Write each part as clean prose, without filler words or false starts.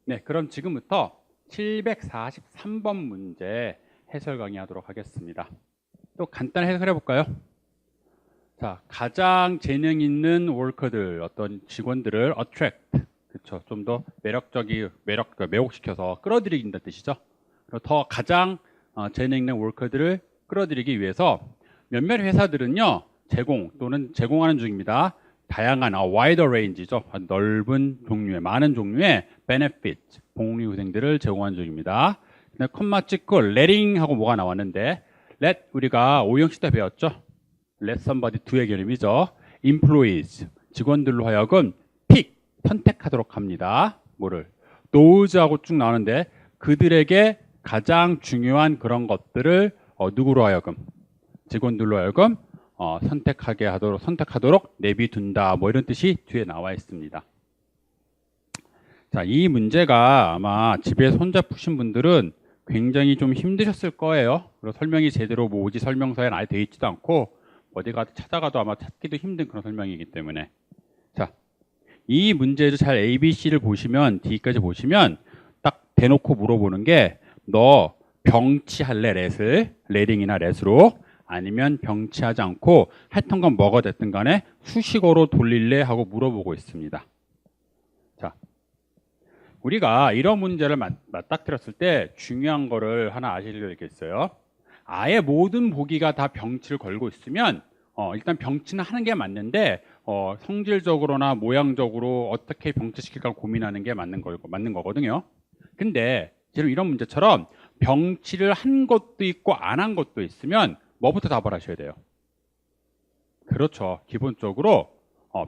네, 그럼 지금부터 743번 문제 해설 강의하도록 하겠습니다. 또 간단히 해설해 볼까요? 자, 가장 재능 있는 워커들, 어떤 직원들을 attract, 그렇죠? 좀 더 매혹시켜서 끌어들이긴다는 뜻이죠. 그리고 더 가장 재능 있는 워커들을 끌어들이기 위해서 몇몇 회사들은요, 제공 또는 제공하는 중입니다. 다양한 wider range죠. 넓은 종류의, 많은 종류의 benefit, 복리후생들을 제공하는 중입니다. 콤마 찍고 letting 하고 뭐가 나왔는데, let 우리가 오형식 때 배웠죠. let somebody do의 개념이죠. employees, 직원들로 하여금 pick, 선택하도록 합니다. 뭐를? those하고 쭉 나오는데 그들에게 가장 중요한 그런 것들을 누구로 하여금? 직원들로 하여금 선택하도록 내비둔다. 뭐 이런 뜻이 뒤에 나와 있습니다. 자, 이 문제가 아마 집에서 혼자 푸신 분들은 굉장히 좀 힘드셨을 거예요. 그리고 설명이 제대로 뭐 오지 설명서에 아예 되어 있지도 않고 어디 가서 찾아가도 아마 찾기도 힘든 그런 설명이기 때문에. 자, 이 문제를 잘 A, B, C를 보시면 D까지 보시면 딱 대놓고 물어보는 게 너 병치할래? 레링이나 렛으로 아니면 병치하지 않고 했던 건 뭐가 됐든 간에 수식어로 돌릴래? 하고 물어보고 있습니다. 자, 우리가 이런 문제를 맞닥뜨렸을 때 중요한 거를 하나 아시겠어요? 아예 모든 보기가 다 병치를 걸고 있으면 일단 병치는 하는 게 맞는데 성질적으로나 모양적으로 어떻게 병치시킬까 고민하는 게 맞는 거거든요. 근데 지금 이런 문제처럼 병치를 한 것도 있고 안 한 것도 있으면 뭐부터 답을 하셔야 돼요? 그렇죠. 기본적으로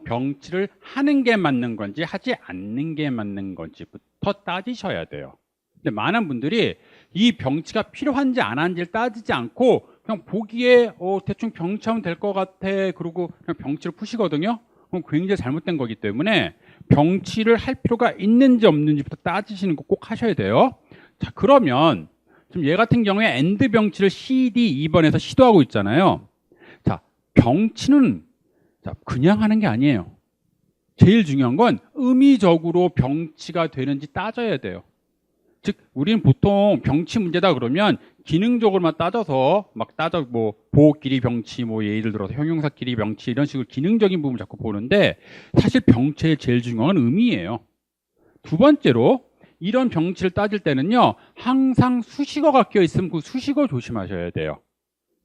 병치를 하는 게 맞는 건지 하지 않는 게 맞는 건지부터 따지셔야 돼요. 근데 많은 분들이 이 병치가 필요한지 안 한지를 따지지 않고 그냥 보기에 대충 병치하면 될 것 같아 그러고 그냥 병치를 푸시거든요. 그럼 굉장히 잘못된 거기 때문에 병치를 할 필요가 있는지 없는지부터 따지시는 거 꼭 하셔야 돼요. 자, 그러면 지금 얘 같은 경우에 AND 병치를 CD 2번에서 시도하고 있잖아요. 자, 병치는 그냥 하는 게 아니에요. 제일 중요한 건 의미적으로 병치가 되는지 따져야 돼요. 즉, 우리는 보통 병치 문제다 그러면 기능적으로만 따져서 뭐 보호끼리 병치, 뭐 예를 들어서 형용사끼리 병치 이런 식으로 기능적인 부분을 자꾸 보는데 사실 병치의 제일 중요한 건 의미예요. 두 번째로 이런 병치를 따질 때는요, 항상 수식어가 껴 있으면 그 수식어 조심하셔야 돼요.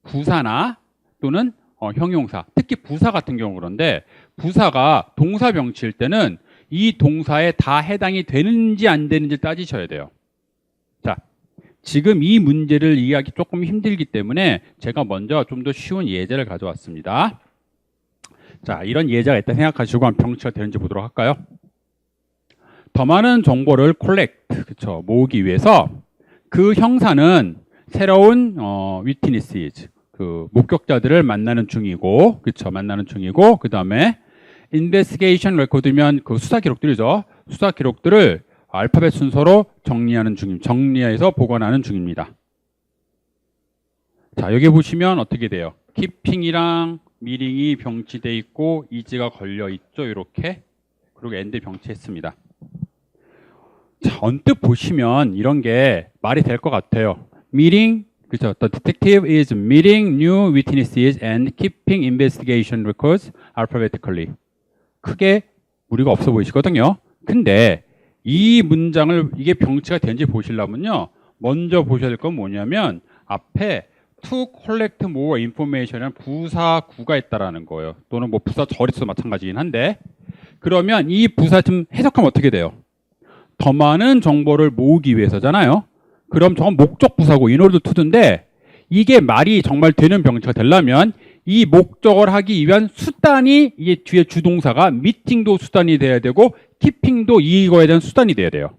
부사나 또는 형용사, 특히 부사 같은 경우 그런데 부사가 동사 병치일 때는 이 동사에 다 해당이 되는지 안 되는지 따지셔야 돼요. 자, 지금 이 문제를 이해하기 조금 힘들기 때문에 제가 먼저 좀 더 쉬운 예제를 가져왔습니다. 자, 이런 예제가 있다 생각하시고 한번 병치가 되는지 보도록 할까요? 더 많은 정보를 콜렉트, 그쵸, 모으기 위해서 그 형사는 새로운 witnesses, 그 목격자들을 만나는 중이고, 그쵸, 그 다음에 investigation record면 그 수사 기록들이죠. 수사 기록들을 알파벳 순서로 정리해서 보관하는 중입니다. 자, 여기 보시면 어떻게 돼요? keeping이랑 meeting이 병치돼 있고 is가 걸려 있죠, 이렇게. 그리고 and 병치했습니다. 자, 언뜻 보시면 이런 게 말이 될 것 같아요. meeting, 그렇죠? The detective is meeting new witnesses and keeping investigation records alphabetically. 크게 무리가 없어 보이시거든요. 근데 이 문장을 이게 병치가 되는지 보시려면요, 먼저 보셔야 될 건 뭐냐면 앞에 to collect more information이라는 부사구가 있다라는 거예요. 또는 뭐 부사 절에서 마찬가지긴 한데, 그러면 이 부사 좀 해석하면 어떻게 돼요? 더 많은 정보를 모으기 위해서잖아요. 그럼 저건 목적 부사고 in order to인데 이게 말이 정말 되는 병치가 되려면 이 목적을 하기 위한 수단이 이게 뒤에 주동사가 meeting도 수단이 돼야 되고 keeping도 이거에 대한 수단이 돼야 돼요.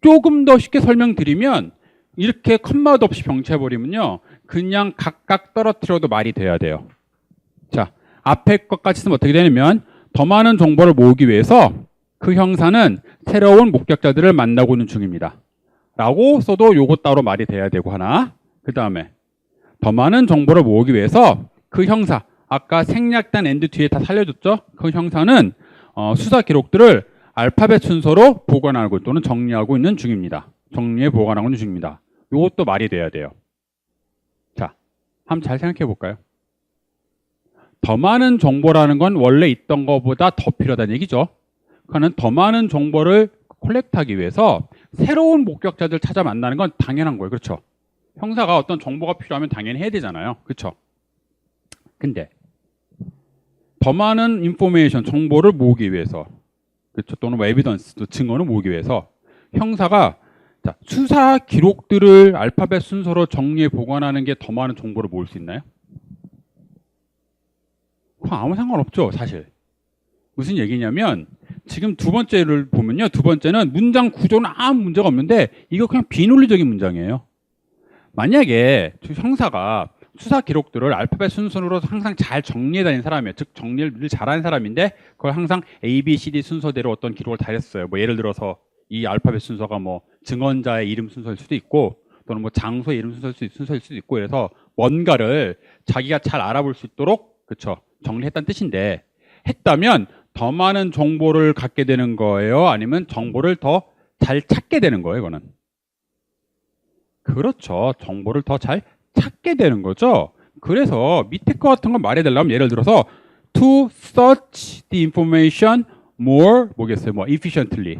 조금 더 쉽게 설명드리면 이렇게 컴마도 없이 병치해버리면요, 그냥 각각 떨어뜨려도 말이 돼야 돼요. 자, 앞에 것까지 쓰면 어떻게 되냐면 더 많은 정보를 모으기 위해서 그 형사는 새로운 목격자들을 만나고 있는 중입니다. 라고 써도 요거 따로 말이 돼야 되고 하나. 그 다음에 더 많은 정보를 모으기 위해서 그 형사, 아까 생략된 and 뒤에 다 살려줬죠? 그 형사는 수사 기록들을 알파벳 순서로 보관하고 또는 정리하고 있는 중입니다. 정리해 보관하고 있는 중입니다. 이것도 말이 돼야 돼요. 자, 한번 잘 생각해 볼까요? 더 많은 정보라는 건 원래 있던 것보다 더 필요하다는 얘기죠. 그러니까 더 많은 정보를 콜렉트하기 위해서 새로운 목격자들 찾아 만나는 건 당연한 거예요. 그렇죠? 형사가 어떤 정보가 필요하면 당연히 해야 되잖아요. 그렇죠? 근데 더 많은 인포메이션, 정보를 모으기 위해서, 그렇죠? 또는 뭐 에비던스, 증거를 모으기 위해서 형사가 자, 수사 기록들을 알파벳 순서로 정리해 보관하는 게 더 많은 정보를 모을 수 있나요? 그건 아무 상관없죠, 사실. 무슨 얘기냐면 지금 두 번째를 보면요. 두 번째는 문장 구조는 아무 문제가 없는데 이거 그냥 비논리적인 문장이에요. 만약에 형사가 수사 기록들을 알파벳 순서로 항상 잘 정리해 다니는 사람이에요. 즉 정리를 늘 잘하는 사람인데 그걸 항상 A, B, C, D 순서대로 어떤 기록을 다 했어요. 뭐 예를 들어서 이 알파벳 순서가 뭐 증언자의 이름 순서일 수도 있고 또는 뭐 장소의 이름 순서일 수도 있고 그래서 뭔가를 자기가 잘 알아볼 수 있도록 그렇죠. 정리했다는 뜻인데 했다면 더 많은 정보를 갖게 되는 거예요? 아니면 정보를 더 잘 찾게 되는 거예요? 이거는 그렇죠. 정보를 더 잘 찾게 되는 거죠. 그래서 밑에 거 같은 건 말해달라면 예를 들어서 to search the information more 뭐겠어요? 뭐 efficiently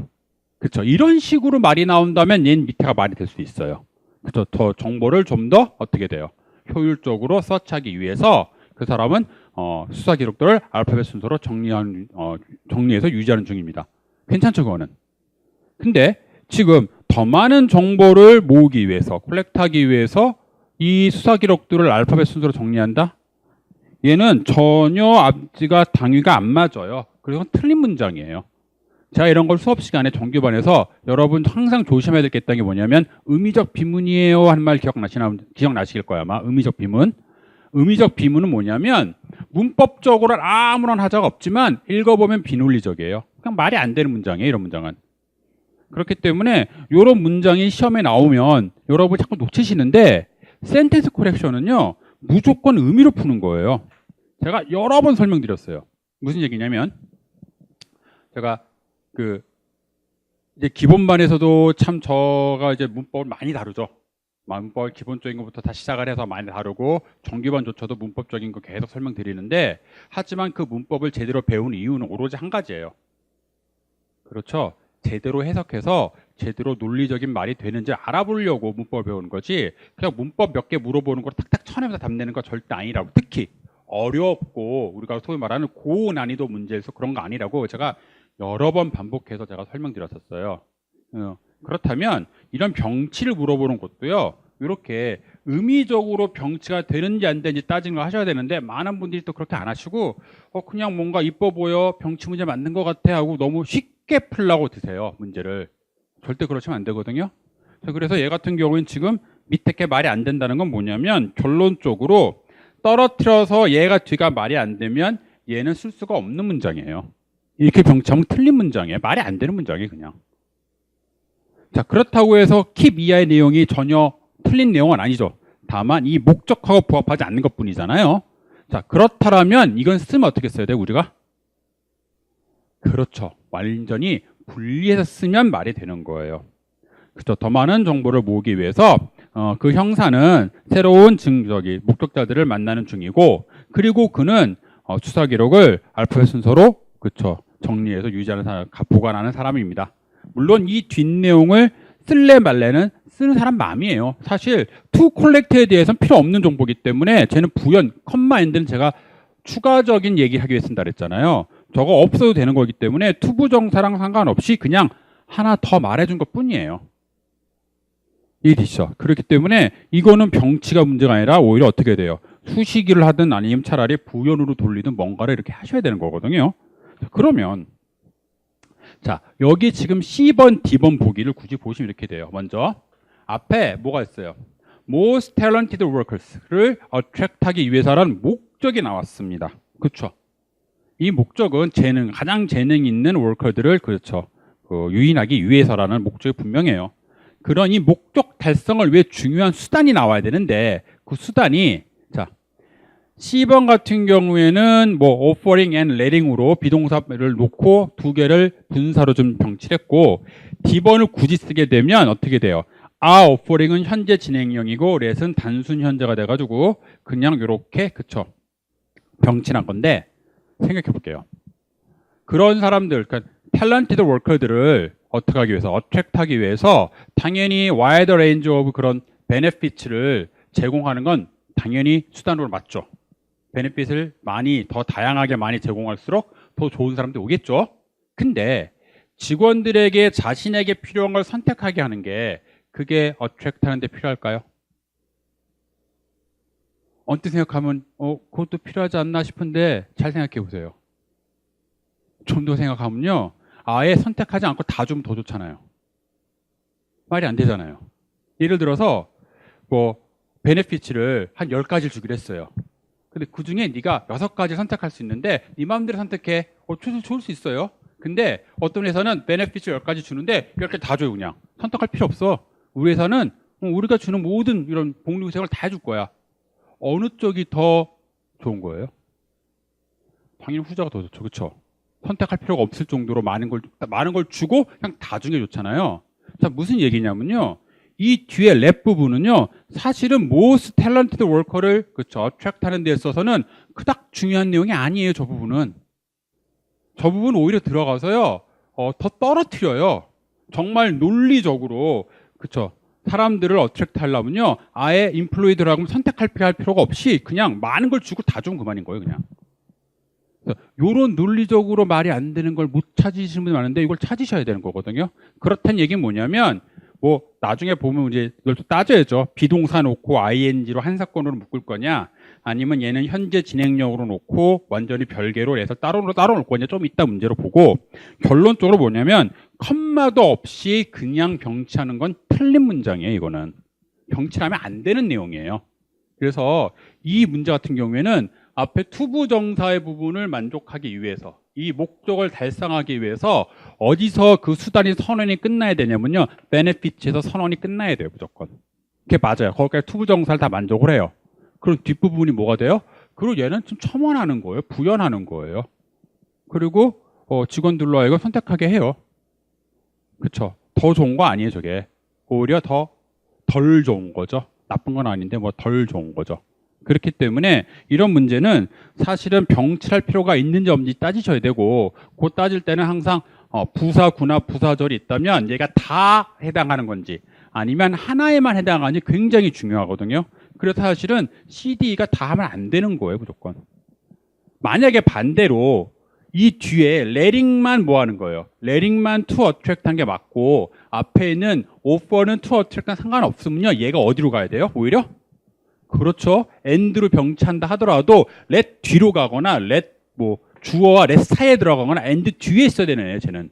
그렇죠. 이런 식으로 말이 나온다면 얘는 밑에가 말이 될 수 있어요. 그렇죠. 더 정보를 좀 더 어떻게 돼요? 효율적으로 서치하기 위해서 그 사람은 수사 기록들을 알파벳 순서로 정리해서 유지하는 중입니다. 괜찮죠, 그거는? 근데 지금 더 많은 정보를 모으기 위해서, 콜렉트하기 위해서 이 수사 기록들을 알파벳 순서로 정리한다? 얘는 전혀 앞뒤가 당위가 안 맞아요. 그래서 틀린 문장이에요. 제가 이런 걸 수업 시간에 정규반에서 여러분 항상 조심해야 될 게 있다는 게 뭐냐면 의미적 비문이에요 하는 말 기억나실 거야 아마. 의미적 비문. 의미적 비문은 뭐냐면 문법적으로는 아무런 하자가 없지만 읽어보면 비논리적이에요. 그냥 말이 안 되는 문장이에요. 이런 문장은. 그렇기 때문에 이런 문장이 시험에 나오면 여러분 자꾸 놓치시는데 센텐스 코렉션은요. 무조건 의미로 푸는 거예요. 제가 여러 번 설명드렸어요. 무슨 얘기냐면 제가 이제 기본반에서도 참 저가 이제 문법을 많이 다루죠. 문법 기본적인 것부터 다 시작을 해서 많이 다루고 정규반조차도 문법적인 거 계속 설명드리는데 하지만 그 문법을 제대로 배운 이유는 오로지 한 가지예요. 그렇죠. 제대로 해석해서 제대로 논리적인 말이 되는지 알아보려고 문법을 배우는 거지 그냥 문법 몇 개 물어보는 걸 탁탁 쳐내면서 답내는 거 절대 아니라고. 특히 어렵고 우리가 소위 말하는 고난이도 문제에서 그런 거 아니라고 제가 여러 번 반복해서 제가 설명드렸었어요. 그렇다면 이런 병치를 물어보는 것도요. 이렇게 의미적으로 병치가 되는지 안 되는지 따지는 걸 하셔야 되는데 많은 분들이 또 그렇게 안 하시고 그냥 뭔가 이뻐 보여 병치 문제 맞는 것 같아 하고 너무 쉽게 풀라고 드세요. 문제를. 절대 그러시면 안 되거든요. 그래서 얘 같은 경우는 지금 밑에 게 말이 안 된다는 건 뭐냐면 결론적으로 떨어뜨려서 얘가 뒤가 말이 안 되면 얘는 쓸 수가 없는 문장이에요. 이렇게 병치하면 틀린 문장이에요. 말이 안 되는 문장이에요. 그냥. 자, 그렇다고 해서 킵 이하의 내용이 전혀 틀린 내용은 아니죠. 다만 이 목적하고 부합하지 않는 것뿐이잖아요. 자, 그렇다면 이건 쓰면 어떻게 써야 돼요, 우리가? 그렇죠. 완전히 분리해서 쓰면 말이 되는 거예요. 그렇죠. 더 많은 정보를 모으기 위해서 그 형사는 새로운 목격자들을 만나는 중이고 그리고 그는 수사 기록을 알파벳 순서로 그렇죠. 정리해서 유지하는 사람, 보관하는 사람입니다. 물론 이 뒷내용을 쓸래 말래는 쓰는 사람 마음이에요. 사실 to collect에 대해서는 필요 없는 정보이기 때문에 쟤는 부연, 컴마 엔드는 제가 추가적인 얘기하기 위해 쓴다 그랬잖아요. 저거 없어도 되는 거기 때문에 투부정사랑 상관없이 그냥 하나 더 말해준 것 뿐이에요. 이해되시죠? 그렇기 때문에 이거는 병치가 문제가 아니라 오히려 어떻게 돼요? 수식이를 하든 아니면 차라리 부연으로 돌리든 뭔가를 이렇게 하셔야 되는 거거든요. 그러면 자 여기 지금 C번, D번 보기를 굳이 보시면 이렇게 돼요. 먼저 앞에 뭐가 있어요? Most talented workers를 attract하기 위해서라는 목적이 나왔습니다. 그렇죠? 이 목적은 가장 재능 있는 워커들을 그렇죠. 유인하기 위해서라는 목적이 분명해요. 그런 이 목적 달성을 위해 중요한 수단이 나와야 되는데 그 수단이 자 C번 같은 경우에는 뭐 offering and letting으로 비동사를 놓고 두 개를 분사로 좀 병치했고 D번을 굳이 쓰게 되면 어떻게 돼요? offering은 현재 진행형이고 let은 단순 현재가 돼가지고 그냥 이렇게 그쵸 병치한 건데 생각해 볼게요. 그런 사람들, 그러니까 탤런티드 워커들을 어떻게 하기 위해서, 어트랙트하기 위해서 당연히 와이드 레인지 오브 그런 베네피츠를 제공하는 건 당연히 수단으로 맞죠. 베네핏을 많이 더 다양하게 많이 제공할수록 더 좋은 사람들이 오겠죠. 근데 직원들에게 자신에게 필요한 걸 선택하게 하는 게 그게 어트랙트 하는 데 필요할까요? 언뜻 생각하면 그것도 필요하지 않나 싶은데 잘 생각해 보세요. 좀 더 생각하면요. 아예 선택하지 않고 다 주면 더 좋잖아요. 말이 안 되잖아요. 예를 들어서 뭐 베네피츠를 한 10가지를 주기로 했어요. 근데 그 중에 네가 6가지 선택할 수 있는데 네 마음대로 선택해. 좋을 수 있어요. 근데 어떤 회사는 베네피츠 10가지 주는데 10개 다 줘요. 그냥 선택할 필요 없어. 우리 회사는 우리가 주는 모든 이런 복리후생을 다 해줄 거야. 어느 쪽이 더 좋은 거예요? 당연히 후자가 더 좋죠. 그렇죠? 선택할 필요가 없을 정도로 많은 걸 주고 그냥 다 주는 게 좋잖아요. 자, 무슨 얘기냐면요. 이 뒤에 랩 부분은요. 사실은 most talented worker를 그렇죠. attract 하는 데 있어서는 그닥 중요한 내용이 아니에요. 저 부분은. 저 부분은 오히려 들어가서요. 더 떨어뜨려요. 정말 논리적으로 그렇죠. 사람들을 어트랙트 하려면요. 아예 인플로이드라고 선택할 필요가 없이 그냥 많은 걸 주고 다 주면 그만인 거예요. 그냥. 요런 논리적으로 말이 안 되는 걸 못 찾으시는 분이 많은데 이걸 찾으셔야 되는 거거든요. 그렇다는 얘기는 뭐냐면 뭐 나중에 보면 이제 이걸 또 따져야죠. 비동사 놓고 ing로 한 사건으로 묶을 거냐 아니면 얘는 현재 진행형으로 놓고 완전히 별개로 해서 따로 놓을 거냐 좀 이따 문제로 보고 결론적으로 뭐냐면 컴마도 없이 그냥 병치하는 건 틀린 문장이에요. 이거는 병치하면 안 되는 내용이에요. 그래서 이 문제 같은 경우에는 앞에 투부정사의 부분을 만족하기 위해서 이 목적을 달성하기 위해서 어디서 그 수단이 선언이 끝나야 되냐면요. 베네피츠에서 선언이 끝나야 돼요. 무조건. 그게 맞아요. 거기까지 투부정사를 다 만족을 해요. 그럼 뒷부분이 뭐가 돼요? 그리고 얘는 좀 첨언하는 거예요. 부연하는 거예요. 그리고 직원들로 하여금 선택하게 해요. 그렇죠? 더 좋은 거 아니에요. 저게. 오히려 더 덜 좋은 거죠. 나쁜 건 아닌데 뭐 덜 좋은 거죠. 그렇기 때문에 이런 문제는 사실은 병치할 필요가 있는지 없는지 따지셔야 되고 그 따질 때는 항상 부사구나 부사절이 있다면 얘가 다 해당하는 건지 아니면 하나에만 해당하는지 굉장히 중요하거든요. 그래서 사실은 CDE가 다 하면 안 되는 거예요. 무조건. 만약에 반대로 이 뒤에 letting만 뭐 하는 거예요? letting만 to attract 한 게 맞고 앞에 있는 offer는 to attract랑 상관없으면요. 얘가 어디로 가야 돼요? 오히려? 그렇죠. and로 병치한다 하더라도 let 뒤로 가거나 let 뭐 주어와 let 사이에 들어가거나 and 뒤에 있어야 되는 애예요. 쟤는.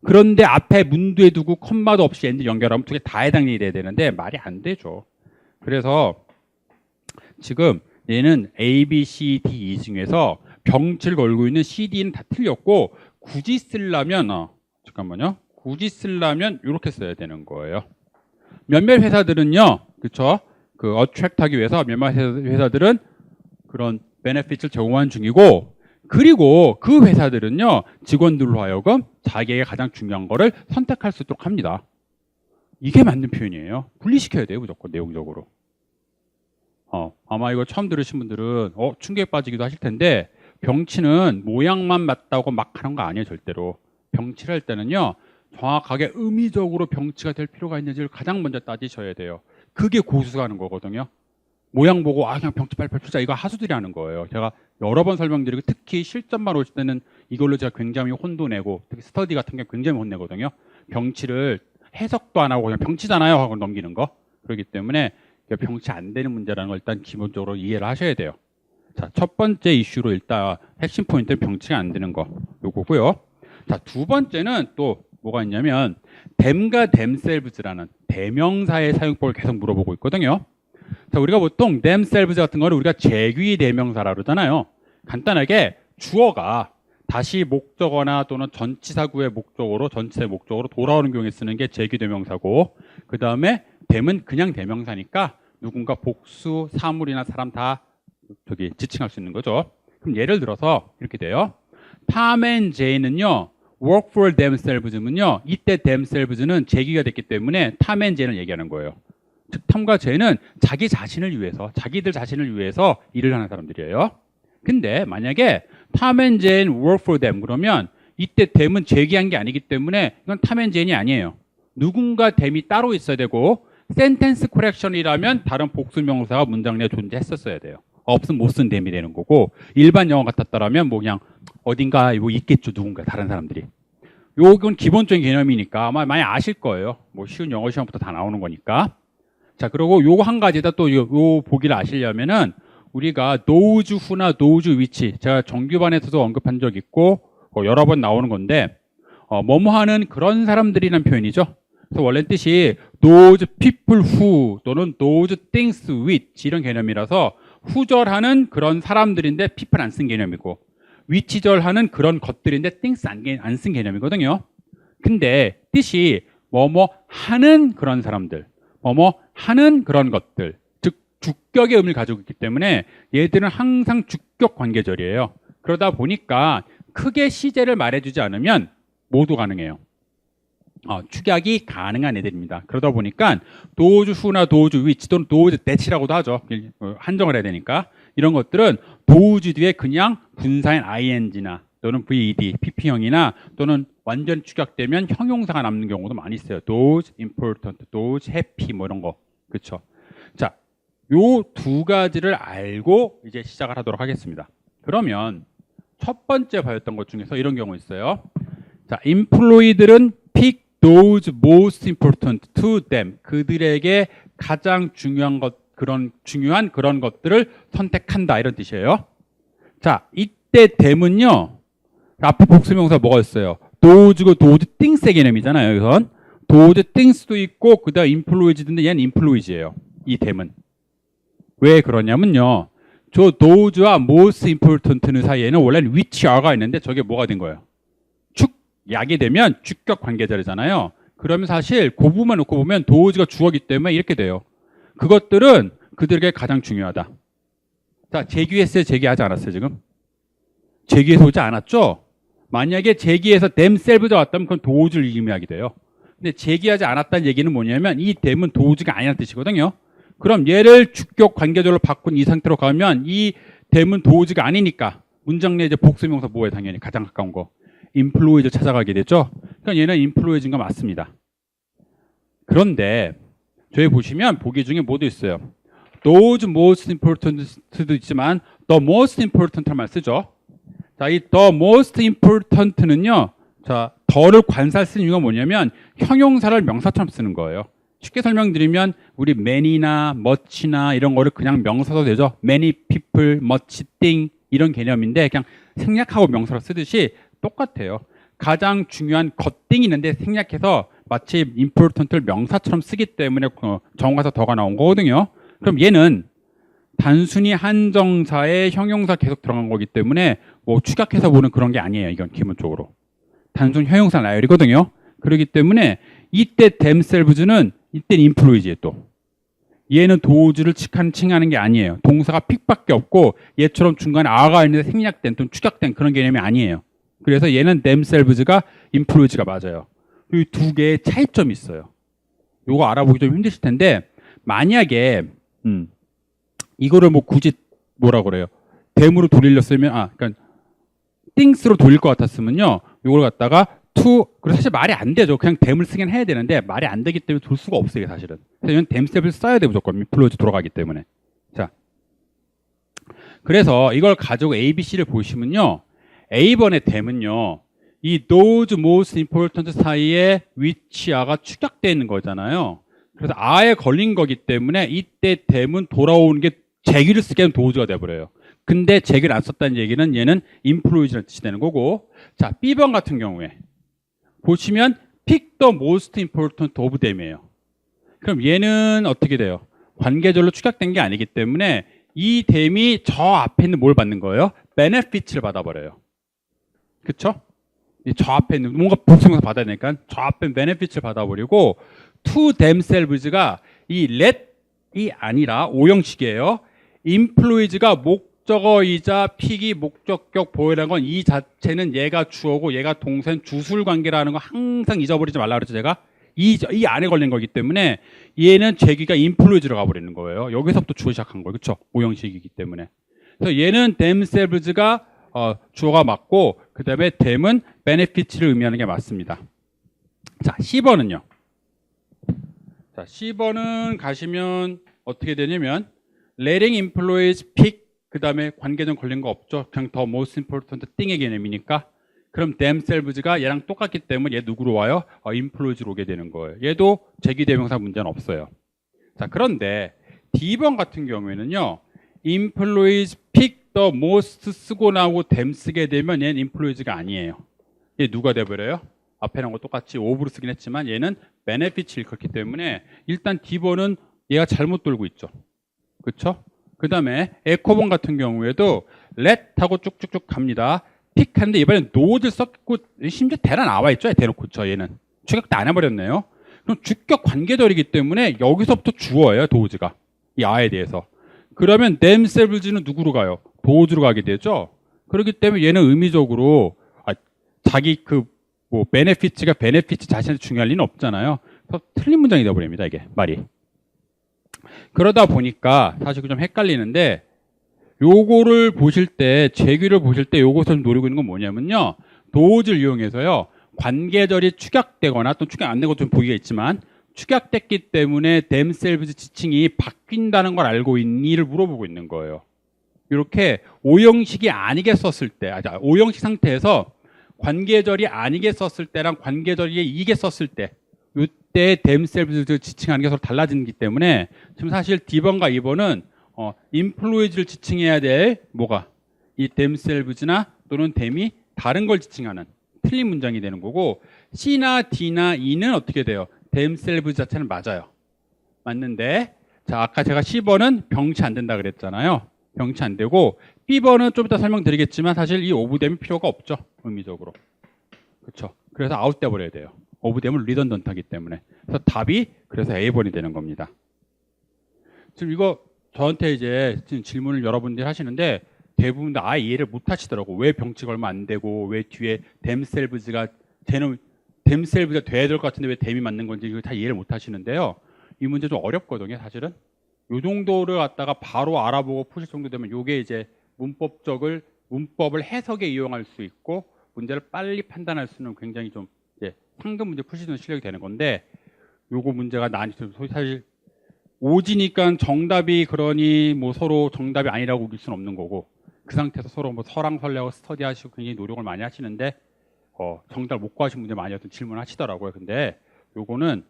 그런데 앞에 문두에 두고 컴마도 없이 and 연결하면 두 개 다 해당이 돼야 되는데 말이 안 되죠. 그래서 지금 얘는 A, B, C, D, E 중에서 병치를 걸고 있는 C, D는 다 틀렸고 굳이 쓰려면 잠깐만요. 굳이 쓰려면 이렇게 써야 되는 거예요. 몇몇 회사들은요. 그렇죠? 그 어트랙트 하기 위해서 몇몇 회사들은 그런 베네핏을 제공하는 중이고 그리고 그 회사들은요. 직원들로 하여금 자기에게 가장 중요한 거를 선택할 수 있도록 합니다. 이게 맞는 표현이에요. 분리시켜야 돼요. 무조건 내용적으로. 아마 이거 처음 들으신 분들은 충격에 빠지기도 하실 텐데 병치는 모양만 맞다고 막 하는 거 아니에요. 절대로. 병치를 할 때는요. 정확하게 의미적으로 병치가 될 필요가 있는지를 가장 먼저 따지셔야 돼요. 그게 고수가 하는 거거든요. 모양 보고 그냥 병치 빨리 풀자 이거 하수들이 하는 거예요. 제가 여러 번 설명드리고 특히 실전만 오실 때는 이걸로 제가 굉장히 혼도 내고 특히 스터디 같은 게 굉장히 혼내거든요. 병치를 해석도 안 하고 그냥 병치잖아요 하고 넘기는 거. 그렇기 때문에 병치 안 되는 문제라는 걸 일단 기본적으로 이해를 하셔야 돼요. 자, 첫 번째 이슈로 일단 핵심 포인트는 병치가 안 되는 거 요거고요. 자, 두 번째는 또 뭐가 있냐면 them과 themselves라는 대명사의 사용법을 계속 물어보고 있거든요. 자, 우리가 보통 themselves 같은 거를 우리가 제귀 대명사라 그러잖아요. 간단하게 주어가 다시 목적어나 또는 전치사구의 목적어로 전치사의 목적어로 돌아오는 경우에 쓰는 게 제귀 대명사고 그 다음에 them은 그냥 대명사니까 누군가 복수, 사물이나 사람 다 지칭할 수 있는 거죠. 그럼 예를 들어서 이렇게 돼요. Tom and Jane는요, work for themselves면요, 이때 themselves는 제기가 됐기 때문에 Tom and Jane을 얘기하는 거예요. 즉, 탐과 제는 자기 자신을 위해서, 자기들 자신을 위해서 일을 하는 사람들이에요. 근데 만약에 Tom and Jane work for them 그러면 이때 them은 제기한 게 아니기 때문에 이건 Tom and Jane이 아니에요. 누군가 them이 따로 있어야 되고 sentence correction이라면 다른 복수명사가 문장 내에 존재했었어야 돼요. 없으면 못 쓴 them이 되는 거고 일반 영어 같았다라면 뭐 그냥 어딘가 뭐 있겠죠. 누군가 다른 사람들이. 요건 기본적인 개념이니까 아마 많이 아실 거예요. 뭐 쉬운 영어 시험부터 다 나오는 거니까. 자, 그리고 요거 한 가지다 또 요 보기를 아시려면은 우리가 those who나 those which 제가 정규반에서도 언급한 적 있고 여러 번 나오는 건데 뭐뭐 하는 그런 사람들이라는 표현이죠. 그래서 원래 뜻이 those people who 또는 those things which 이런 개념이라서 who절하는 그런 사람들인데 people 안 쓴 개념이고 which절하는 그런 것들인데 things 안 쓴 개념이거든요. 근데 뜻이 뭐뭐 하는 그런 사람들 뭐뭐 하는 그런 것들, 즉 주격의 의미를 가지고 있기 때문에 얘들은 항상 주격 관계절이에요. 그러다 보니까 크게 시제를 말해주지 않으면 모두 가능해요. 축약이 가능한 애들입니다. 그러다 보니까 those who나 those which 또는 those that이라고도 하죠. 한정을 해야 되니까 이런 것들은 those 뒤에 그냥 분사인 ing나 또는 ved, pp형이나 또는 완전 축약되면 형용사가 남는 경우도 많이 있어요. those important, those happy 뭐 이런 거. 그렇죠? 자, 요 두 가지를 알고 이제 시작을 하도록 하겠습니다. 그러면 첫 번째 배웠던 것 중에서 이런 경우 있어요. 자, employee들은 pick those most important to them. 그들에게 가장 중요한 중요한 그런 것들을 선택한다 이런 뜻이에요. 자, 이때 them은요. 앞에 복수명사 뭐가 있어요? those고 those things의 개념이잖아요. 여기선 those things도 있고 그다음 employees인데 얘는 employees예요. 이 them은 왜 그러냐면요. 저 those와 most important는 사이에는 원래는 which are가 있는데 저게 뭐가 된 거예요? 약이 되면 주격 관계절이잖아요. 그러면 사실 그 부분만 놓고 보면 those가 주어기 때문에 이렇게 돼요. 그것들은 그들에게 가장 중요하다. 자, 제기했어요? 제기하지 않았어요? 지금? 제기해서 오지 않았죠? 만약에 제기해서 themselves가 왔다면 그건 those를 의미하게 돼요. 근데 제기하지 않았다는 얘기는 뭐냐면 이 them은 those가 아니라는 뜻이거든요. 그럼 얘를 주격 관계절로 바꾼 이 상태로 가면 이 them은 those가 아니니까 문장 내에 이제 복수명사 뭐에 당연히 가장 가까운 거 employees 찾아가게 되죠. 그러니까 얘는 employees인 거 맞습니다. 그런데 저희 보시면 보기 중에 뭐도 있어요. those most important도 있지만 the most important란 말 쓰죠. 자, 이 the most important는요. 자, 더를 관사를 쓰는 이유가 뭐냐면 형용사를 명사처럼 쓰는 거예요. 쉽게 설명드리면 우리 many나 much나 이런 거를 그냥 명사도 되죠. many people, much thing 이런 개념인데 그냥 생략하고 명사로 쓰듯이 똑같아요. 가장 중요한 것띵이 있는데 생략해서 마치 important를 명사처럼 쓰기 때문에 정관사 더가 나온 거거든요. 그럼 얘는 단순히 한정사에 형용사 계속 들어간 거기 때문에 뭐 축약해서 보는 그런 게 아니에요. 이건 기본적으로. 단순 형용사 나열이거든요. 그렇기 때문에 이때 themselves는 이때 employees예요 또. 얘는 those를 칭하는 게 아니에요. 동사가 픽밖에 없고 얘처럼 중간에 are가 있는데 생략된 또는 축약된 그런 개념이 아니에요. 그래서 얘는 themselves가 employees가 맞아요. 이 두 개의 차이점이 있어요. 요거 알아보기 좀 힘드실 텐데 만약에 이거를 뭐 굳이 뭐라 그래요? them으로 돌리렸으면 그러니까 things로 돌릴 것 같았으면요. 요걸 갖다가 to 그래서 사실 말이 안 되죠. 그냥 them을 쓰긴 해야 되는데 말이 안 되기 때문에 돌 수가 없어요. 사실은. 그래서 이건 themselves 써야 돼 무조건 employees 돌아가기 때문에. 자, 그래서 이걸 가지고 A, B, C를 보시면요. A번의 them은요. 이 those most important 사이에 which are가 축약되어 있는 거잖아요. 그래서 are에 걸린 거기 때문에 이때 them은 돌아오는 게 제기를 쓰게 하면 those가 돼버려요. 근데 제기를 안 썼다는 얘기는 얘는 employees라는 뜻이 되는 거고. 자, B번 같은 경우에 보시면 pick the most important of them이에요. 그럼 얘는 어떻게 돼요? 관계절로 축약된 게 아니기 때문에 이 them이 저 앞에 있는 뭘 받는 거예요? benefits를 받아버려요. 그쵸? 저 앞에 있는 뭔가 복수명사 받아야 되니까 저 앞에 benefits를 받아버리고 to themselves가 이 let이 아니라 오형식이에요. employees가 목적어이자 픽이 목적격 보호라는 건 이 자체는 얘가 주어고 얘가 동사인 주술 관계라는 거 항상 잊어버리지 말라 그랬죠 제가. 이 안에 걸린 거기 때문에 얘는 제기가 employees로 가버리는 거예요. 여기서부터 주어 시작한 거예요. 그렇죠? 오형식이기 때문에. 그래서 얘는 themselves가 주어가 맞고 그 다음에 them은 benefits를 의미하는 게 맞습니다. 자, 10번은요. 자, 10번은 가시면 어떻게 되냐면 letting employees pick 그 다음에 관계점 걸린 거 없죠. 그냥 the most important thing의 개념이니까. 그럼 themselves가 얘랑 똑같기 때문에 얘 누구로 와요? employees로 오게 되는 거예요. 얘도 제기대명사 문제는 없어요. 자, 그런데 D번 같은 경우에는요. employees pick the most 쓰고 나오고 them 쓰게 되면 얘는 employees가 아니에요. 얘 누가 돼버려요? 앞에 나온 거 똑같이 of로 쓰긴 했지만 얘는 benefits를 그렇기 때문에 일단 D번은 얘가 잘못 돌고 있죠. 그렇죠? 그 다음에 에코본 같은 경우에도 let 하고 쭉쭉쭉 갑니다. 픽하는데 이번엔 no를 썼고 심지어 대라 나와 있죠. 대놓고 저 얘는 추격도 안 해버렸네요. 그럼 주격 관계절이기 때문에 여기서부터 주어예요. 도우즈가 이 아에 대해서. 그러면 themselves는 누구로 가요? 도우즈로 가게 되죠. 그렇기 때문에 얘는 의미적으로 자기 뭐 benefits가 benefits 자신한테 중요할 리는 없잖아요. 그래서 틀린 문장이 되어버립니다. 이게 말이. 그러다 보니까 사실 좀 헷갈리는데 요거를 보실 때 제규를 보실 때 요것을 노리고 있는 건 뭐냐면요. 도우즈를 이용해서요. 관계절이 축약되거나 또 축약 안 되고 좀 보기가 있지만 축약됐기 때문에 themselves 지칭이 바뀐다는 걸 알고 있니를 물어보고 있는 거예요. 이렇게 오형식이 아니게 썼을 때 오형식 상태에서 관계절이 아니게 썼을 때랑 관계절이 이게 썼을 때 이때 themselves 지칭하는 게 서로 달라지기 때문에 지금 사실 D번과 2번은 employees를 지칭해야 될 뭐가 이 themselves나 또는 them이 다른 걸 지칭하는 틀린 문장이 되는 거고 C나 D나 E는 어떻게 돼요? themselves 자체는 맞아요. 맞는데 자 아까 제가 C번은 병치 안 된다 그랬잖아요. 병치 안 되고 B번은 좀 이따 설명드리겠지만 사실 이 오브댐이 필요가 없죠. 의미적으로. 그렇죠. 그래서 아웃돼 버려야 돼요. 오브댐은 리던던트하기 때문에. 그래서 답이 그래서 A번이 되는 겁니다. 지금 이거 저한테 이제 지금 질문을 여러분들이 하시는데 대부분 다 아예 이해를 못 하시더라고. 왜 병치가 얼마 안 되고 왜 뒤에 themselves가 themselves가 돼야 될 것 같은데 왜 them이 맞는 건지 이거 다 이해를 못 하시는데요. 이 문제 좀 어렵거든요, 사실은. 요 정도를 갖다가 바로 알아보고 푸실 정도 되면 요게 이제 문법을 해석에 이용할 수 있고 문제를 빨리 판단할 수 있는 굉장히 좀 이제 상급 문제 푸시는 실력이 되는 건데 요거 문제가 사실 오지니까 정답이 그러니 뭐 서로 정답이 아니라고 우길 수는 없는 거고 그 상태에서 서로 뭐 설왕설래하고 스터디하시고 굉장히 노력을 많이 하시는데 정답을 못 구하신 분들 많이 어떤 질문을 하시더라고요. 근데 요거는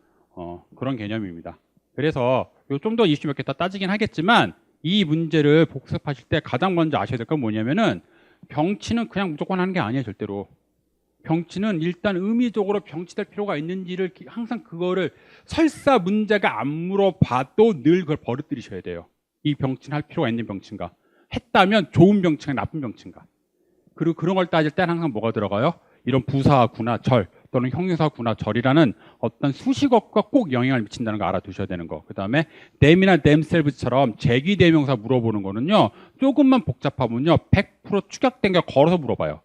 그런 개념입니다. 그래서 요 좀 더 이슈 몇 개 더 따지긴 하겠지만 이 문제를 복습하실 때 가장 먼저 아셔야 될 건 뭐냐면은 병치는 그냥 무조건 하는 게 아니에요. 절대로. 병치는 일단 의미적으로 병치될 필요가 있는지를 항상 그거를 설사 문제가 안 물어봐도 늘 그걸 버릇들이셔야 돼요. 이 병치는 할 필요가 있는 병치인가. 했다면 좋은 병치인가 나쁜 병치인가. 그리고 그런 걸 따질 때는 항상 뭐가 들어가요? 이런 부사, 구나, 절 또는 형용사, 구나, 절이라는 어떤 수식어가 꼭 영향을 미친다는 거 알아두셔야 되는 거. 그 다음에 them이나 themselves처럼 제기대명사 물어보는 거는요. 조금만 복잡하면요. 100% 축약된 게 걸어서 물어봐요.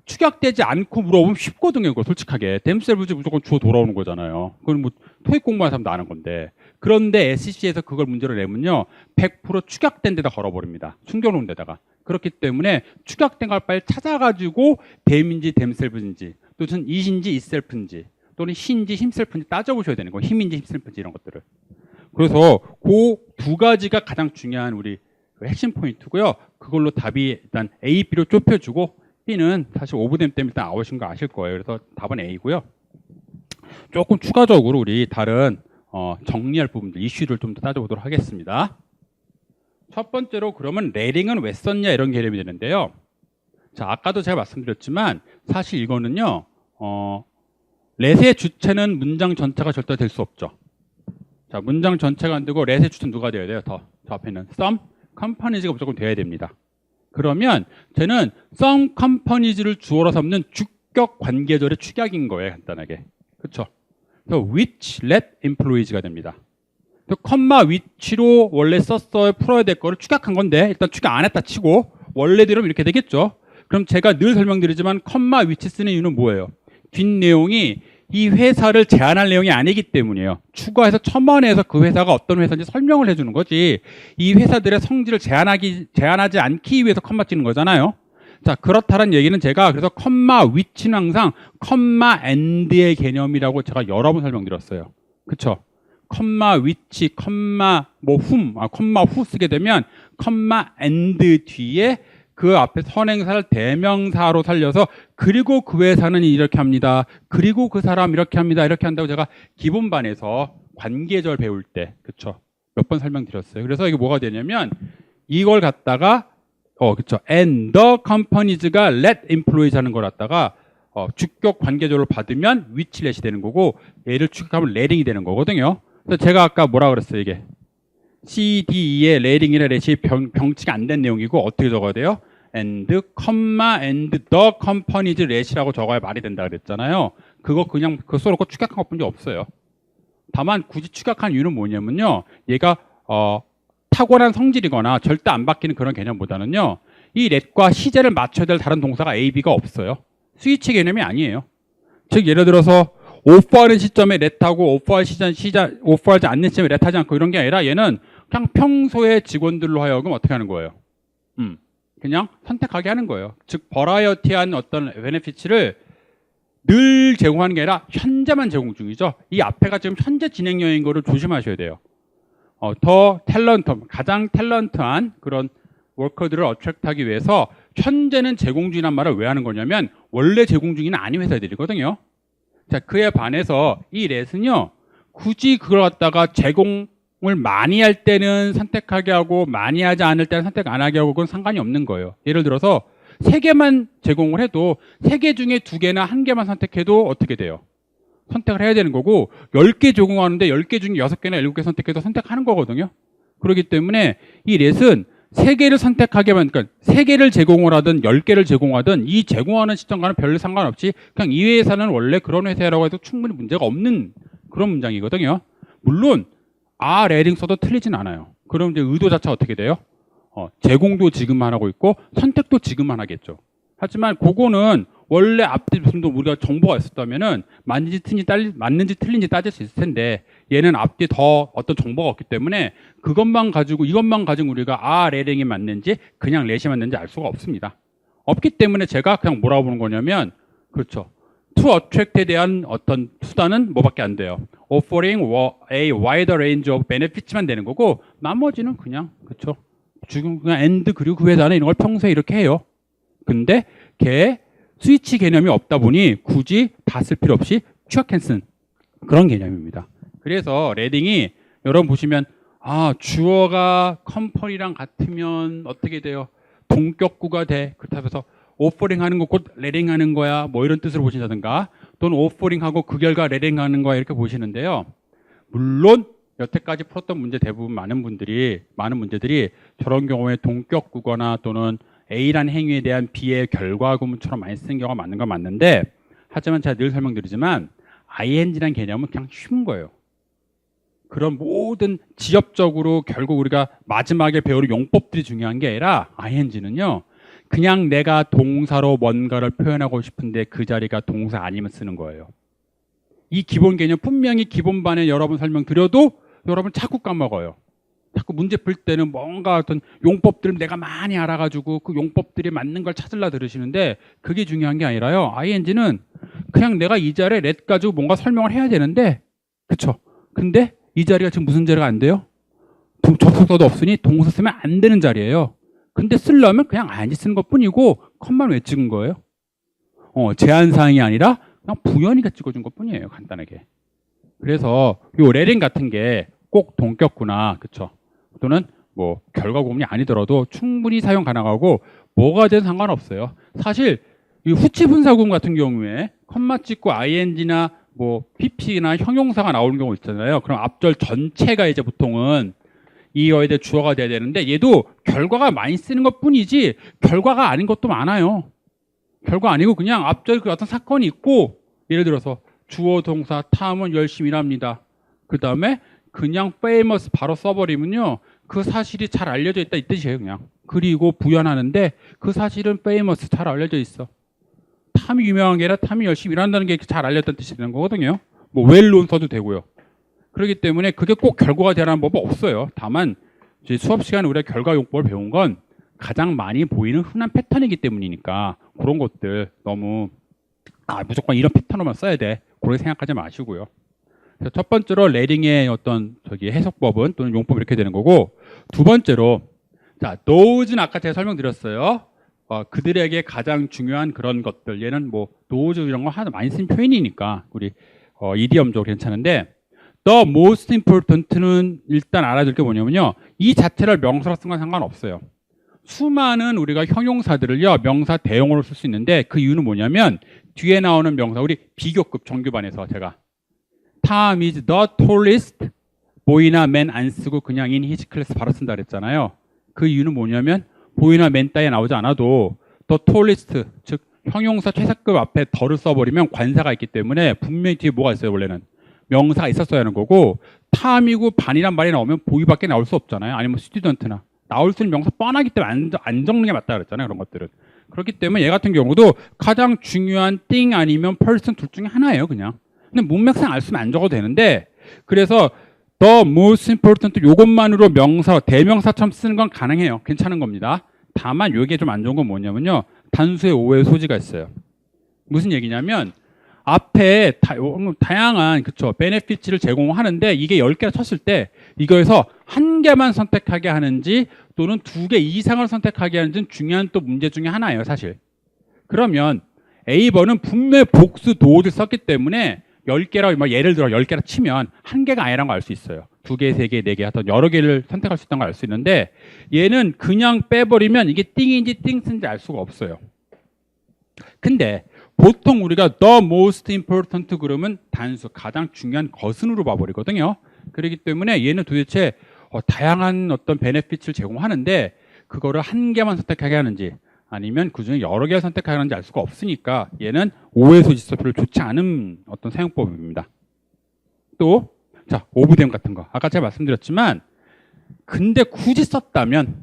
축약되지 않고 물어보면 쉽거든요. 그거 솔직하게. themselves 무조건 주어 돌아오는 거잖아요. 그건 뭐 토익 공부하는 사람도 아는 건데. 그런데 SC에서 그걸 문제로 내면요. 100% 축약된 데다 걸어버립니다. 숨겨놓은 데다가. 그렇기 때문에 축약된 걸 빨리 찾아가지고 them인지 themselves인지 또는 it인지 itself인지 또는 he인지 himself인지 따져보셔야 되는 거예요. 힘인지 himself인지 이런 것들을. 그래서 그 두 가지가 가장 중요한 우리 핵심 포인트고요. 그걸로 답이 일단 A, B로 좁혀주고 B는 사실 오브댐 때문에 일단 아웃인 거 아실 거예요. 그래서 답은 A고요. 조금 추가적으로 우리 다른 정리할 부분들, 이슈를 좀 더 따져보도록 하겠습니다. 첫 번째로 그러면 레링은 왜 썼냐 이런 개념이 되는데요. 자, 아까도 제가 말씀드렸지만 사실 이거는요. 렛의 주체는 문장 전체가 절대 될 수 없죠. 자, 문장 전체가 안 되고 렛의 주체는 누가 돼야 돼요? 저 앞에는 some companies가 무조건 돼야 됩니다. 그러면 쟤는 some companies를 주어로 삼는 주격 관계절의 축약인 거예요. 간단하게. 그렇죠? 그래서 which let employees가 됩니다. 또 컴마 위치로 원래 썼어야 풀어야 될 거를 축약한 건데 일단 축약 안 했다 치고 원래대로 이렇게 되겠죠. 그럼 제가 늘 설명드리지만 컴마 위치 쓰는 이유는 뭐예요? 뒷내용이 이 회사를 제한할 내용이 아니기 때문이에요. 추가해서 첨언해서 그 회사가 어떤 회사인지 설명을 해주는 거지. 이 회사들의 성질을 제한하지 않기 위해서 컴마 찍는 거잖아요. 자, 그렇다는 얘기는 제가 그래서 컴마 위치는 항상 컴마 앤드의 개념이라고 제가 여러 번 설명드렸어요. 그쵸? 컴마 위치, 컴마 컴마 후 쓰게 되면 컴마 앤드 뒤에 그 앞에 선행사를 대명사로 살려서 그리고 그 회사는 이렇게 합니다. 그리고 그 사람 이렇게 합니다. 이렇게 한다고 제가 기본반에서 관계절 배울 때 그쵸? 몇 번 설명드렸어요. 그래서 이게 뭐가 되냐면 이걸 갖다가 그쵸? And the companies가 let employees 하는 걸 갖다가 주격 관계절로 받으면 which let이 되는 거고 얘를 축약하면 letting이 되는 거거든요. 그래서 제가 아까 뭐라 그랬어요 이게 C, D, E의 letting이나 let이 병치가 안 된 내용이고 어떻게 적어야 돼요? And, and the companies let이라고 적어야 말이 된다 그랬잖아요. 그거 그냥 그거 써놓고 축약한 것뿐이 없어요. 다만 굳이 축약한 이유는 뭐냐면요. 얘가 탁월한 성질이거나 절대 안 바뀌는 그런 개념보다는요. 이 let과 시제를 맞춰야 될 다른 동사가 A, B가 없어요. 스위치 개념이 아니에요. 즉 예를 들어서 오퍼하는 시점에 let하고 오퍼하지 않는 시점에 let하지 않고 이런 게 아니라 얘는 그냥 평소에 직원들로 하여금 어떻게 하는 거예요? 그냥 선택하게 하는 거예요. 즉 버라이어티한 어떤 베네피츠를 늘 제공하는 게 아니라 현재만 제공 중이죠. 이 앞에가 지금 현재 진행형인 거를 조심하셔야 돼요. 더 탤런트, 가장 탤런트한 그런 워커들을 어트랙트하기 위해서 현재는 제공 중이란 말을 왜 하는 거냐면 원래 제공 중이는 아닌 회사들이거든요. 자, 그에 반해서 이 let은요 굳이 그걸 갖다가 제공을 많이 할 때는 선택하게 하고 많이 하지 않을 때는 선택 안 하게 하고 그건 상관이 없는 거예요. 예를 들어서 3개만 제공을 해도 3개 중에 2개나 1개만 선택해도 어떻게 돼요? 선택을 해야 되는 거고 10개 제공하는데 10개 중에 6개나 7개 선택해도 선택하는 거거든요. 그렇기 때문에 이 let은 3개를 선택하게만 그러니까 3개를 제공을 하든 10개를 제공하든 이 제공하는 시점과는 별 상관없이 그냥 이 회사는 원래 그런 회사라고 해도 충분히 문제가 없는 그런 문장이거든요. 물론 letting 써도 틀리진 않아요. 그럼 이제 의도 자체가 어떻게 돼요? 제공도 지금만 하고 있고 선택도 지금만 하겠죠. 하지만 그거는 원래 앞뒤 무슨 우리가 정보가 있었다면은 맞는지 틀린지 따질 수 있을 텐데 얘는 앞뒤 더 어떤 정보가 없기 때문에 이것만 가지고 우리가 letting이 맞는지 그냥 let이 맞는지 알 수가 없습니다. 없기 때문에 제가 그냥 뭐라고 보는 거냐면 그렇죠. to attract에 대한 어떤 수단은 뭐밖에 안 돼요. offering a wider range of benefits만 되는 거고 나머지는 그냥 그렇죠. 지금 그냥 and 그리고 그 회사는 이런 걸 평소에 이렇게 해요. 근데 걔 스위치 개념이 없다 보니 굳이 다 쓸 필요 없이 취약 캔슨 그런 개념입니다. 그래서 letting이 여러분 보시면 주어가 컴퍼니랑 같으면 어떻게 돼요? 동격구가 돼. 그렇다고 해서 오퍼링 하는 거 곧 letting 하는 거야. 뭐 이런 뜻으로 보신다든가 또는 오퍼링 하고 그 결과 letting 하는 거야 이렇게 보시는데요. 물론 여태까지 풀었던 문제 대부분 많은 문제들이 저런 경우에 동격구거나 또는 A라는 행위에 대한 B의 결과구문처럼 많이 쓰는 경우가 많은 건 맞는데 하지만 제가 늘 설명드리지만 ing라는 개념은 그냥 쉬운 거예요. 그런 모든 지엽적으로 결국 우리가 마지막에 배우는 용법들이 중요한 게 아니라 ing는요. 그냥 내가 동사로 뭔가를 표현하고 싶은데 그 자리가 동사 아니면 쓰는 거예요. 이 기본 개념 분명히 기본반에 여러 번 설명드려도 여러분 자꾸 까먹어요. 자꾸 문제 풀 때는 뭔가 어떤 용법들을 내가 많이 알아가지고 그 용법들이 맞는 걸 찾으려 들으시는데 그게 중요한 게 아니라요. ing는 그냥 내가 이 자리에 let 가지고 뭔가 설명을 해야 되는데 그쵸? 근데 이 자리가 지금 무슨 자리가 안 돼요? 접속사도 없으니 동사 쓰면 안 되는 자리예요. 근데 쓰려면 그냥 ing 쓰는 것 뿐이고 컴만 왜 찍은 거예요? 제한사항이 아니라 그냥 부연이가 찍어준 것 뿐이에요. 간단하게. 그래서 요 letting 같은 게 꼭 동격구나 그쵸? 또는 뭐 결과구문이 아니더라도 충분히 사용 가능하고 뭐가 된 상관없어요. 사실 이 후치분사구문 같은 경우에 컴마 찍고 ing나 뭐 pp나 형용사가 나오는 경우 있잖아요. 그럼 앞절 전체가 이제 보통은 이어에 대해 주어가 돼야 되는데 얘도 결과가 많이 쓰는 것 뿐이지 결과가 아닌 것도 많아요. 결과 아니고 그냥 앞절 그 어떤 사건이 있고 예를 들어서 주어 동사 탐은 열심히 일합니다. 그 다음에 그냥 famous 바로 써버리면요. 그 사실이 잘 알려져 있다 이 뜻이에요. 그냥. 그리고 부연하는데 그 사실은 famous 잘 알려져 있어. 탐이 유명한 게 아니라 탐이 열심히 일한다는 게 잘 알려졌다는 뜻이 되는 거거든요. 뭐 well-known 써도 되고요. 그렇기 때문에 그게 꼭 결과가 되라는 법은 없어요. 다만 이제 수업 시간에 우리가 결과 용법을 배운 건 가장 많이 보이는 흔한 패턴이기 때문이니까 그런 것들 너무 무조건 이런 패턴으로만 써야 돼. 그렇게 생각하지 마시고요. 그래서 첫 번째로 레딩의 어떤 해석법은 또는 용법 이렇게 되는 거고, 두 번째로 자 those는 아까 제가 설명드렸어요. 그들에게 가장 중요한 그런 것들, 얘는 뭐 those 이런 거 하나 많이 쓴 표현이니까 우리 이디엄적으로 괜찮은데, the most important는 일단 알아둘 게 뭐냐면요, 이 자체를 명사로 쓴 건 상관없어요. 수많은 우리가 형용사들을요 명사 대용어로 쓸 수 있는데, 그 이유는 뭐냐면 뒤에 나오는 명사, 우리 비교급 정규반에서 제가 Tom is the tallest boy나 man 안 쓰고 그냥 in his class 바로 쓴다 그랬잖아요. 그 이유는 뭐냐면 boy나 man 따위에 나오지 않아도 the tallest, 즉 형용사 최상급 앞에 더를 써버리면 관사가 있기 때문에 분명히 뒤에 뭐가 있어요. 원래는 명사가 있었어야 하는 거고, 탐이고 반이란 말이 나오면 보이밖에 나올 수 없잖아요. 아니면 스튜던트나 나올 수 있는 명사 뻔하기 때문에 안 적는 게 맞다 그랬잖아요. 그런 것들은. 그렇기 때문에 얘 같은 경우도 가장 중요한 thing 아니면 person 둘 중에 하나예요. 그냥. 근데 문맥상 알 수는 안 적어도 되는데, 그래서 the most important 요것만으로 명사, 대명사처럼 쓰는 건 가능해요. 괜찮은 겁니다. 다만 요게 좀 안 좋은 건 뭐냐면요, 단수의 오해 소지가 있어요. 무슨 얘기냐면 앞에 다양한 그쵸 베네피츠를 제공하는데 이게 10개를 쳤을 때 이거에서 한 개만 선택하게 하는지 또는 2개 이상을 선택하게 하는지는 중요한 또 문제 중에 하나예요. 사실. 그러면 A번은 분명히 복수 도어를 썼기 때문에 10개라 예를 들어 10개라 치면 한 개가 아니라는 걸 알 수 있어요. 2개, 3개, 4개 하여튼 여러 개를 선택할 수 있다는 걸 알 수 있는데, 얘는 그냥 빼버리면 이게 띵인지 띵스인지 알 수가 없어요. 근데 보통 우리가 the most important 그러면 단수, 가장 중요한 것은으로 봐버리거든요. 그렇기 때문에 얘는 도대체 다양한 어떤 베네핏을 제공하는데 그거를 한 개만 선택하게 하는지 아니면 그중에 여러 개를 선택하게 하는지 알 수가 없으니까 얘는 오해 소지 써 별로 좋지 않은 어떤 사용법입니다. 또 자, 오브댐 같은 거 아까 제가 말씀드렸지만, 근데 굳이 썼다면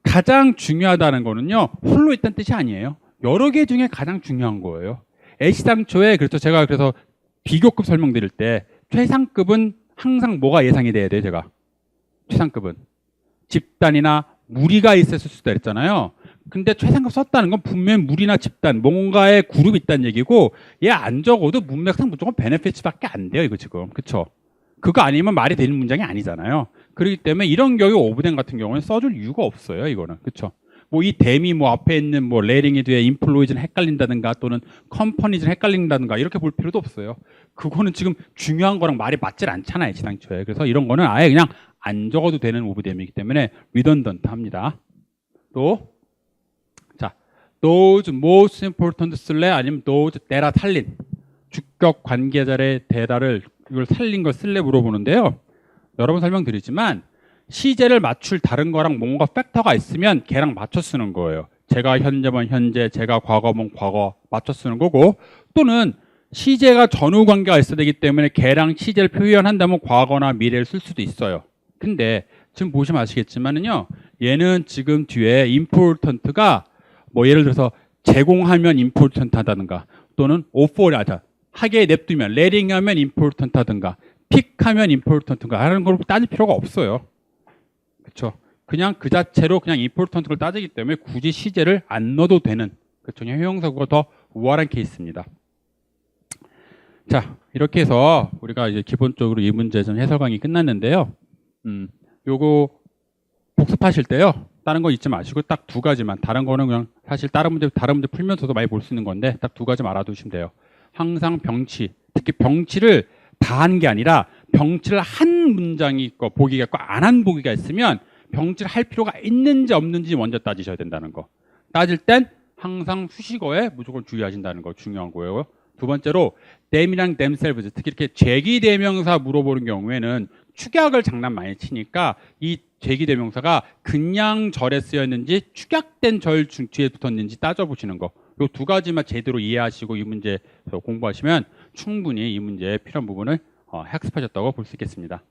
가장 중요하다는 거는요 홀로 있다는 뜻이 아니에요. 여러 개 중에 가장 중요한 거예요. 애시당초에 그래서 비교급 설명드릴 때 최상급은 항상 뭐가 예상이 돼야 돼요. 제가 최상급은 집단이나 무리가 있었을 수도 있잖아요. 근데 최상급 썼다는 건 분명히 무리나 집단 뭔가의 그룹이 있다는 얘기고, 얘 안 적어도 문맥상 무조건 베네피츠밖에 안 돼요. 이거 지금 그쵸? 그거 아니면 말이 되는 문장이 아니잖아요. 그렇기 때문에 이런 경우에 오브댐 같은 경우는 써줄 이유가 없어요. 이거는 그쵸? 뭐 이 댐이 뭐 앞에 있는 뭐 레링에 뒤에 인플로이즈는 헷갈린다든가 또는 컴퍼니즈는 헷갈린다든가 이렇게 볼 필요도 없어요. 그거는 지금 중요한 거랑 말이 맞질 않잖아요. 지당초에. 그래서 이런 거는 아예 그냥 안 적어도 되는 오브댐이기 때문에 리던던트 합니다. 또 자, those most important 쓸래? 아니면 those 때라 살린 주격 관계자의 대다를 이걸 살린 걸 쓸래 물어보는데요. 여러 번 설명드리지만 시제를 맞출 다른 거랑 뭔가 팩터가 있으면 걔랑 맞춰 쓰는 거예요. 제가 현재면 현재, 제가 과거면 과거 맞춰 쓰는 거고, 또는 시제가 전후 관계가 있어야 되기 때문에 걔랑 시제를 표현한다면 과거나 미래를 쓸 수도 있어요. 근데 지금 보시면 아시겠지만은요, 얘는 지금 뒤에 important가 뭐 예를 들어서 제공하면 important 하다든가 또는 offer 하게 냅두면 letting 하면 important 하든가 픽하면 important가 하는 걸 따질 필요가 없어요. 그렇죠? 그냥 그 자체로 그냥 important를 따지기 때문에 굳이 시제를 안 넣어도 되는, 그렇죠? 형용사구가 더 우월한 케이스입니다. 자, 이렇게 해서 우리가 이제 기본적으로 이 문제 좀 해설 강의 끝났는데요. 요거 복습하실 때요, 다른 거 잊지 마시고 딱 2가지만, 다른 거는 그냥 사실 다른 문제 풀면서도 많이 볼 수 있는 건데 딱 2가지만 알아두시면 돼요. 항상 병치, 특히 병치를 다 한 게 아니라 병치를 한 문장이 있고 보기가 있고 안 한 보기가 있으면 병치를 할 필요가 있는지 없는지 먼저 따지셔야 된다는 거. 따질 땐 항상 수식어에 무조건 주의하신다는 거 중요한 거예요. 두 번째로 them이랑 themselves, 특히 이렇게 제기대명사 물어보는 경우에는 축약을 장난 많이 치니까 이 제기대명사가 그냥 절에 쓰였는지 축약된 절 뒤에 붙었는지 따져보시는 거. 이 2가지만 제대로 이해하시고 이 문제 공부하시면 충분히 이 문제에 필요한 부분을 학습하셨다고 볼 수 있겠습니다.